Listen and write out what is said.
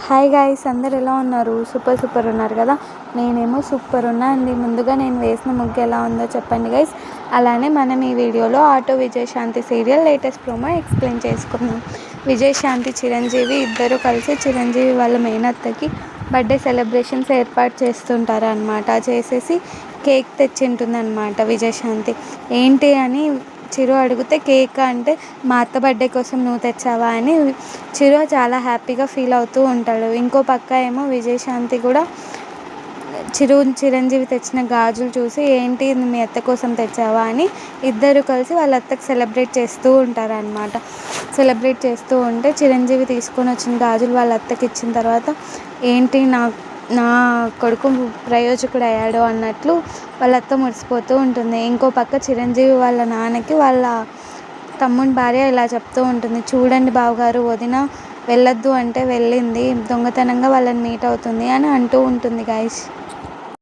Hi guys, అందరు ఎలా ఉన్నారు? సూపర్ ఉన్నారు కదా. నేనేమో సూపర్ ఉన్నా అండి. ముందుగా నేను వేసిన ముగ్గు ఎలా ఉందో చెప్పండి గైస్. అలానే మనం ఈ వీడియోలో auto Vijayashanti serial latest promo explain చేసుకున్నాం. విజయశాంతి చిరంజీవి ఇద్దరు కలిసి చిరంజీవి వాళ్ళ మేనత్తకి బర్త్డే సెలబ్రేషన్స్ ఏర్పాటు చేస్తుంటారు అనమాట. చేసేసి కేక్ తెచ్చింటుందన్నమాట విజయశాంతి. ఏంటి అని చిరు అడిగితే కేక్ అంటే మా అత్త బర్త్డే కోసం నువ్వు తెచ్చావా అని చిరు చాలా హ్యాపీగా ఫీల్ అవుతూ ఉంటాడు. ఇంకో పక్క ఏమో విజయశాంతి కూడా చిరంజీవి తెచ్చిన గాజులు చూసి ఏంటి మీ అత్త కోసం తెచ్చావా అని ఇద్దరు కలిసి వాళ్ళ అత్తకి సెలబ్రేట్ చేస్తూ ఉంటారనమాట. సెలబ్రేట్ చేస్తూ ఉంటే చిరంజీవి తీసుకొని వచ్చిన గాజులు వాళ్ళ అత్తకి ఇచ్చిన తర్వాత ఏంటి నా కొడుకు ప్రయోజకుడు అయ్యాడు అన్నట్లు వాళ్ళ అత్త మురిసిపోతూ ఉంటుంది. ఇంకో పక్క చిరంజీవి వాళ్ళ నాన్నకి వాళ్ళ తమ్ముని భార్య ఇలా చెప్తూ ఉంటుంది, చూడండి బావగారు, వదిన వెళ్ళొద్దు అంటే వెళ్ళింది, దొంగతనంగా వాళ్ళని మీట్ అవుతుంది అని అంటూ ఉంటుంది గైస్.